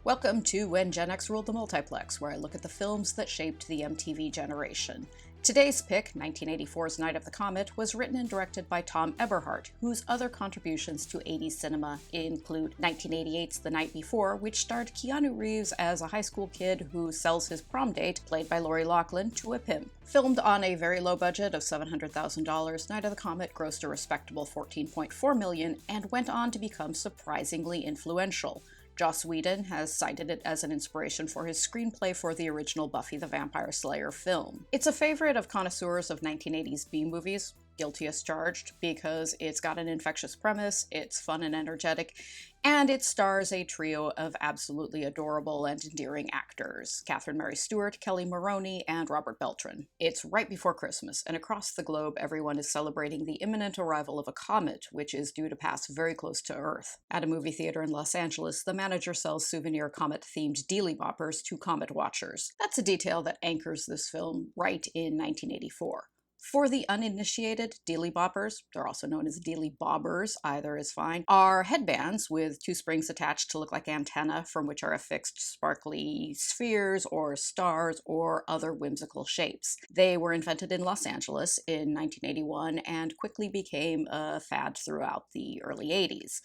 Welcome to When Gen X Ruled the Multiplex, where I look at the films that shaped the MTV generation. Today's pick, 1984's Night of the Comet, was written and directed by Tom Eberhardt, whose other contributions to 80s cinema include 1988's The Night Before, which starred Keanu Reeves as a high school kid who sells his prom date, played by Lori Loughlin, to a pimp. Filmed on a very low budget of $700,000, Night of the Comet grossed a respectable $14.4 million and went on to become surprisingly influential. Joss Whedon has cited it as an inspiration for his screenplay for the original Buffy the Vampire Slayer film. It's a favorite of connoisseurs of 1980s B-movies, guilty as charged, because it's got an infectious premise, it's fun and energetic, and it stars a trio of absolutely adorable and endearing actors: Catherine Mary Stewart, Kelli Maroney, and Robert Beltran. It's right before Christmas, and across the globe everyone is celebrating the imminent arrival of a comet, which is due to pass very close to Earth. At a movie theater in Los Angeles, the manager sells souvenir comet-themed dealy boppers to comet watchers. That's a detail that anchors this film right in 1984. For the uninitiated, dealy boppers, they're also known as dealy bobbers, either is fine, are headbands with two springs attached to look like antennae from which are affixed sparkly spheres or stars or other whimsical shapes. They were invented in Los Angeles in 1981 and quickly became a fad throughout the early 80s.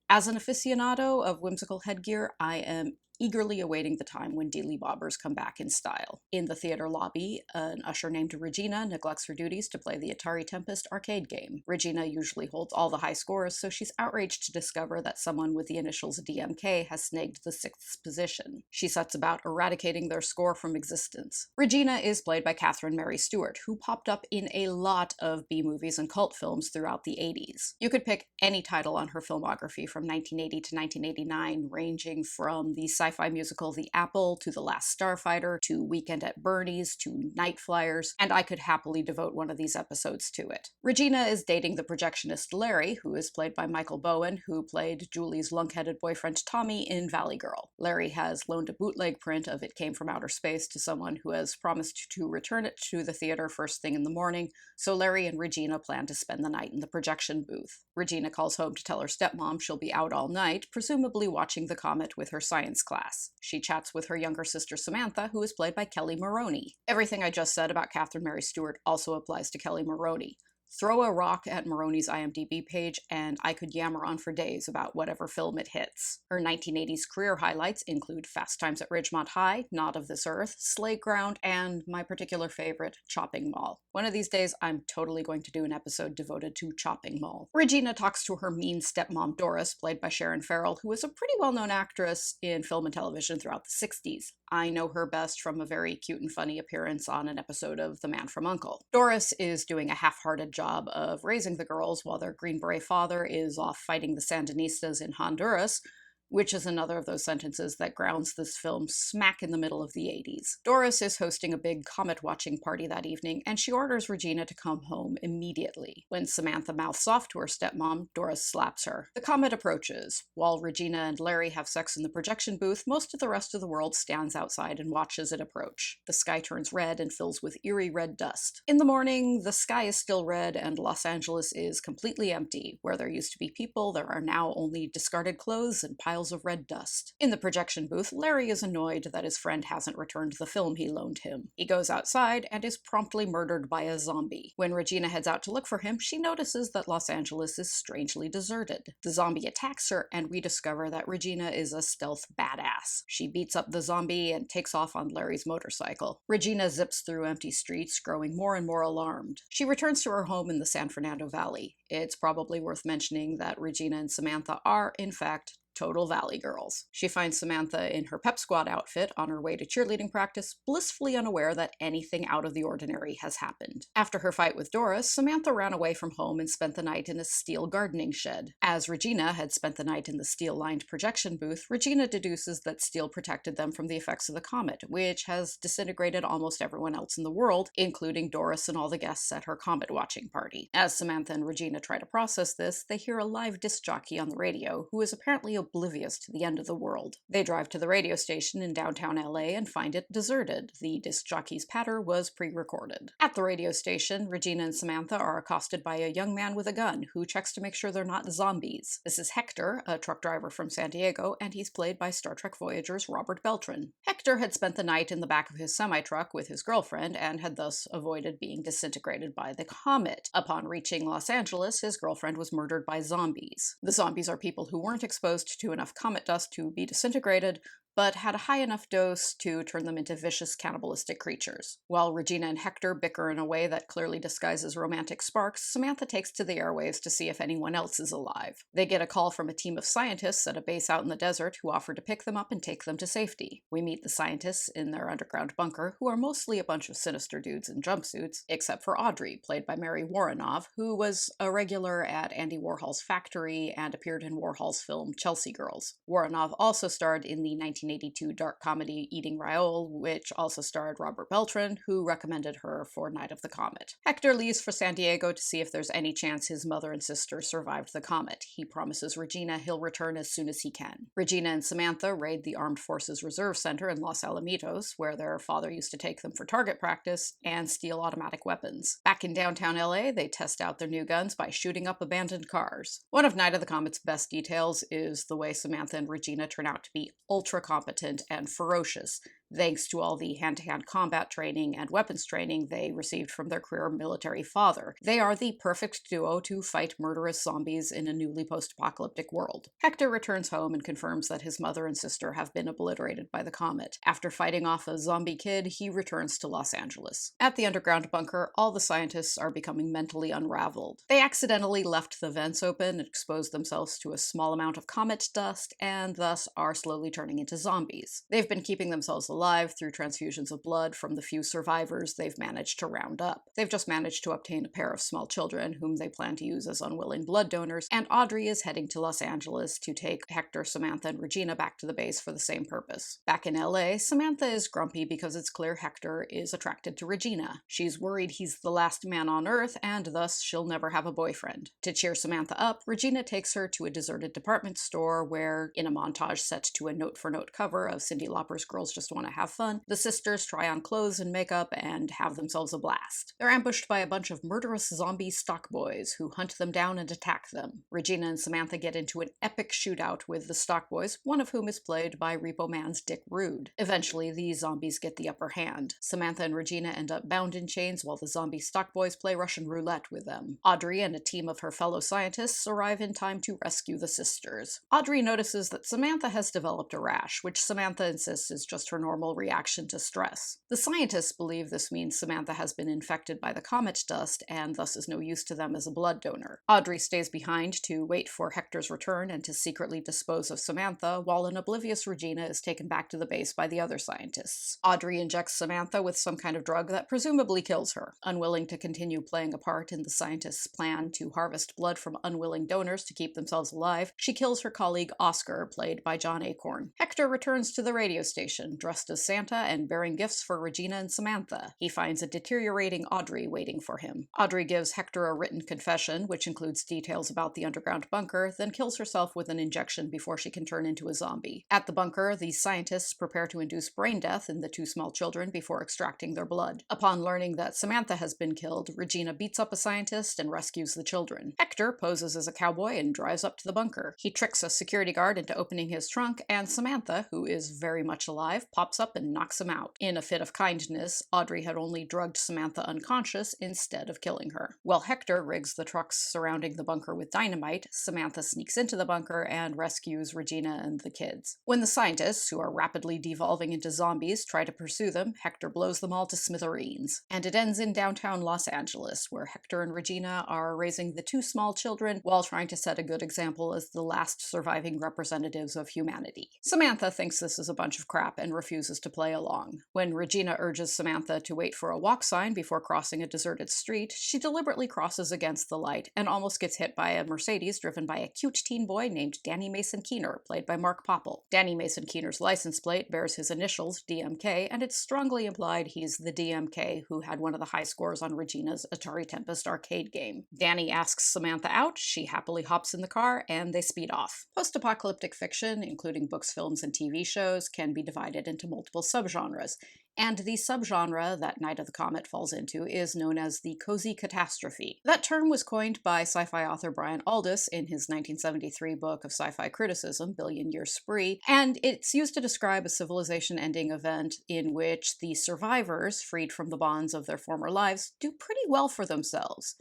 As an aficionado of whimsical headgear, I am eagerly awaiting the time when dealy bobbers come back in style. In the theater lobby, an usher named Regina neglects her duties to play the Atari Tempest arcade game. Regina usually holds all the high scores, so she's outraged to discover that someone with the initials DMK has snagged the 6th position. She sets about eradicating their score from existence. Regina is played by Catherine Mary Stewart, who popped up in a lot of B-movies and cult films throughout the 80s. You could pick any title on her filmography from 1980 to 1989, ranging from the sci-fi musical The Apple, to The Last Starfighter, to Weekend at Bernie's, to Night Flyers, and I could happily devote one of these episodes to it. Regina is dating the projectionist Larry, who is played by Michael Bowen, who played Julie's lunk-headed boyfriend Tommy in Valley Girl. Larry has loaned a bootleg print of It Came From Outer Space to someone who has promised to return it to the theater first thing in the morning, so Larry and Regina plan to spend the night in the projection booth. Regina calls home to tell her stepmom she'll be out all night, presumably watching the comet with her science class. She chats with her younger sister Samantha, who is played by Kelli Maroney. Everything I just said about Catherine Mary Stewart also applies to Kelli Maroney. Throw a rock at Maroney's IMDb page, and I could yammer on for days about whatever film it hits. Her 1980s career highlights include Fast Times at Ridgemont High, Not of This Earth, Slay Ground, and my particular favorite, Chopping Mall. One of these days, I'm totally going to do an episode devoted to Chopping Mall. Regina talks to her mean stepmom Doris, played by Sharon Farrell, who is a pretty well-known actress in film and television throughout the 60s. I know her best from a very cute and funny appearance on an episode of The Man from U.N.C.L.E. Doris is doing a half-hearted job of raising the girls while their Green Beret father is off fighting the Sandinistas in Honduras, which is another of those sentences that grounds this film smack in the middle of the 80s. Doris is hosting a big comet-watching party that evening, and she orders Regina to come home immediately. When Samantha mouths off to her stepmom, Doris slaps her. The comet approaches. While Regina and Larry have sex in the projection booth, most of the rest of the world stands outside and watches it approach. The sky turns red and fills with eerie red dust. In the morning, the sky is still red, and Los Angeles is completely empty. Where there used to be people, there are now only discarded clothes and piles of red dust. In the projection booth, Larry is annoyed that his friend hasn't returned the film he loaned him. He goes outside and is promptly murdered by a zombie. When Regina heads out to look for him, she notices that Los Angeles is strangely deserted. The zombie attacks her, and we discover that Regina is a stealth badass. She beats up the zombie and takes off on Larry's motorcycle. Regina zips through empty streets, growing more and more alarmed. She returns to her home in the San Fernando Valley. It's probably worth mentioning that Regina and Samantha are, in fact, total Valley girls. She finds Samantha in her pep squad outfit on her way to cheerleading practice, blissfully unaware that anything out of the ordinary has happened. After her fight with Doris, Samantha ran away from home and spent the night in a steel gardening shed. As Regina had spent the night in the steel-lined projection booth, Regina deduces that steel protected them from the effects of the comet, which has disintegrated almost everyone else in the world, including Doris and all the guests at her comet-watching party. As Samantha and Regina try to process this, they hear a live disc jockey on the radio, who is apparently oblivious to the end of the world. They drive to the radio station in downtown LA and find it deserted. The disc jockey's patter was pre-recorded. At the radio station, Regina and Samantha are accosted by a young man with a gun who checks to make sure they're not zombies. This is Hector, a truck driver from San Diego, and he's played by Star Trek Voyager's Robert Beltran. Hector had spent the night in the back of his semi-truck with his girlfriend and had thus avoided being disintegrated by the Comet. Upon reaching Los Angeles, his girlfriend was murdered by zombies. The zombies are people who weren't exposed to enough comet dust to be disintegrated, but had a high enough dose to turn them into vicious cannibalistic creatures. While Regina and Hector bicker in a way that clearly disguises romantic sparks, Samantha takes to the airwaves to see if anyone else is alive. They get a call from a team of scientists at a base out in the desert who offer to pick them up and take them to safety. We meet the scientists in their underground bunker, who are mostly a bunch of sinister dudes in jumpsuits, except for Audrey, played by Mary Woronov, who was a regular at Andy Warhol's factory and appeared in Warhol's film Chelsea Girls. Woronov also starred in the 1982 dark comedy Eating Raoul, which also starred Robert Beltran, who recommended her for Night of the Comet. Hector leaves for San Diego to see if there's any chance his mother and sister survived the comet. He promises Regina he'll return as soon as he can. Regina and Samantha raid the Armed Forces Reserve Center in Los Alamitos, where their father used to take them for target practice, and steal automatic weapons. Back in downtown LA, they test out their new guns by shooting up abandoned cars. One of Night of the Comet's best details is the way Samantha and Regina turn out to be ultra competent and ferocious, thanks to all the hand-to-hand combat training and weapons training they received from their career military father. They are the perfect duo to fight murderous zombies in a newly post-apocalyptic world. Hector returns home and confirms that his mother and sister have been obliterated by the comet. After fighting off a zombie kid, he returns to Los Angeles. At the underground bunker, all the scientists are becoming mentally unraveled. They accidentally left the vents open and exposed themselves to a small amount of comet dust, and thus are slowly turning into zombies. They've been keeping themselves alive through transfusions of blood from the few survivors they've managed to round up. They've just managed to obtain a pair of small children whom they plan to use as unwilling blood donors, and Audrey is heading to Los Angeles to take Hector, Samantha, and Regina back to the base for the same purpose. Back in LA, Samantha is grumpy because it's clear Hector is attracted to Regina. She's worried he's the last man on Earth, and thus she'll never have a boyfriend. To cheer Samantha up, Regina takes her to a deserted department store where, in a montage set to a note-for-note cover of Cyndi Lauper's Girls Just Want to Have Fun, the sisters try on clothes and makeup and have themselves a blast. They're ambushed by a bunch of murderous zombie stock boys who hunt them down and attack them. Regina and Samantha get into an epic shootout with the stock boys, one of whom is played by Repo Man's Dick Rude. Eventually, the zombies get the upper hand. Samantha and Regina end up bound in chains while the zombie stock boys play Russian roulette with them. Audrey and a team of her fellow scientists arrive in time to rescue the sisters. Audrey notices that Samantha has developed a rash, which Samantha insists is just her normal reaction to stress. The scientists believe this means Samantha has been infected by the comet dust and thus is no use to them as a blood donor. Audrey stays behind to wait for Hector's return and to secretly dispose of Samantha, while an oblivious Regina is taken back to the base by the other scientists. Audrey injects Samantha with some kind of drug that presumably kills her. Unwilling to continue playing a part in the scientists' plan to harvest blood from unwilling donors to keep themselves alive, she kills her colleague Oscar, played by John Acorn. Hector returns to the radio station, dressed as Santa and bearing gifts for Regina and Samantha. He finds a deteriorating Audrey waiting for him. Audrey gives Hector a written confession, which includes details about the underground bunker, then kills herself with an injection before she can turn into a zombie. At the bunker, the scientists prepare to induce brain death in the two small children before extracting their blood. Upon learning that Samantha has been killed, Regina beats up a scientist and rescues the children. Hector poses as a cowboy and drives up to the bunker. He tricks a security guard into opening his trunk, and Samantha, who is very much alive, pops up and knocks him out. In a fit of kindness, Audrey had only drugged Samantha unconscious instead of killing her. While Hector rigs the trucks surrounding the bunker with dynamite, Samantha sneaks into the bunker and rescues Regina and the kids. When the scientists, who are rapidly devolving into zombies, try to pursue them, Hector blows them all to smithereens. And it ends in downtown Los Angeles, where Hector and Regina are raising the two small children while trying to set a good example as the last surviving representatives of humanity. Samantha thinks this is a bunch of crap and refuses refuses to play along. When Regina urges Samantha to wait for a walk sign before crossing a deserted street, she deliberately crosses against the light and almost gets hit by a Mercedes driven by a cute teen boy named Danny Mason Keener, played by Mark Popple. Danny Mason Keener's license plate bears his initials, DMK, and it's strongly implied he's the DMK who had one of the high scores on Regina's Atari Tempest arcade game. Danny asks Samantha out, she happily hops in the car, and they speed off. Post-apocalyptic fiction, including books, films, and TV shows, can be divided into multiple subgenres, and the subgenre that Night of the Comet falls into is known as the cozy catastrophe. That term was coined by sci-fi author Brian Aldiss in his 1973 book of sci-fi criticism, Billion Year Spree, and it's used to describe a civilization-ending event in which the survivors, freed from the bonds of their former lives, do pretty well for themselves.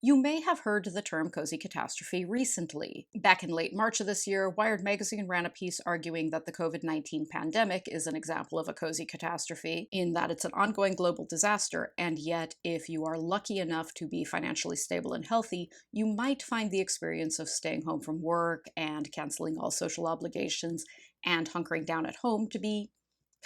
You may have heard the term cozy catastrophe recently. Back in late March of this year, Wired magazine ran a piece arguing that the COVID-19 pandemic is an example of a cozy catastrophe, in that it's an ongoing global disaster, and yet if you are lucky enough to be financially stable and healthy, you might find the experience of staying home from work and canceling all social obligations and hunkering down at home to be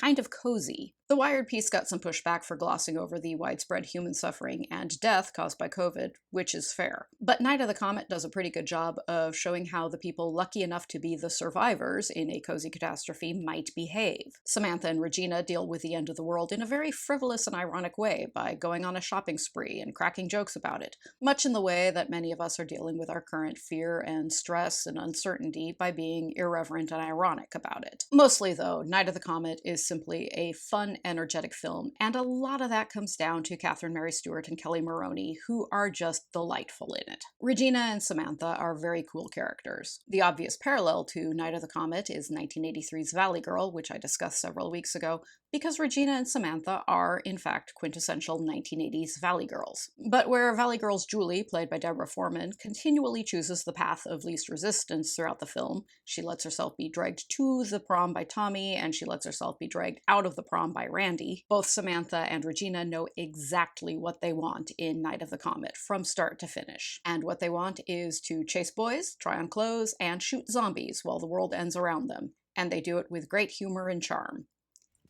kind of cozy. The Wired piece got some pushback for glossing over the widespread human suffering and death caused by COVID, which is fair. But Night of the Comet does a pretty good job of showing how the people lucky enough to be the survivors in a cozy catastrophe might behave. Samantha and Regina deal with the end of the world in a very frivolous and ironic way by going on a shopping spree and cracking jokes about it, much in the way that many of us are dealing with our current fear and stress and uncertainty by being irreverent and ironic about it. Mostly, though, Night of the Comet is simply a fun, energetic film, and a lot of that comes down to Catherine Mary Stewart and Kelli Maroney, who are just delightful in it. Regina and Samantha are very cool characters. The obvious parallel to Night of the Comet is 1983's Valley Girl, which I discussed several weeks ago, because Regina and Samantha are, in fact, quintessential 1980s Valley Girls. But where Valley Girl's Julie, played by Deborah Foreman, continually chooses the path of least resistance throughout the film, she lets herself be dragged to the prom by Tommy, and she lets herself be dragged out of the prom by Randy. Both Samantha and Regina know exactly what they want in Night of the Comet, from start to finish. And what they want is to chase boys, try on clothes, and shoot zombies while the world ends around them. And they do it with great humor and charm.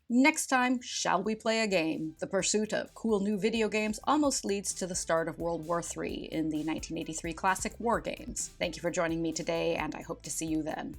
Next time, shall we play a game? The pursuit of cool new video games almost leads to the start of World War III in the 1983 classic War Games. Thank you for joining me today, and I hope to see you then.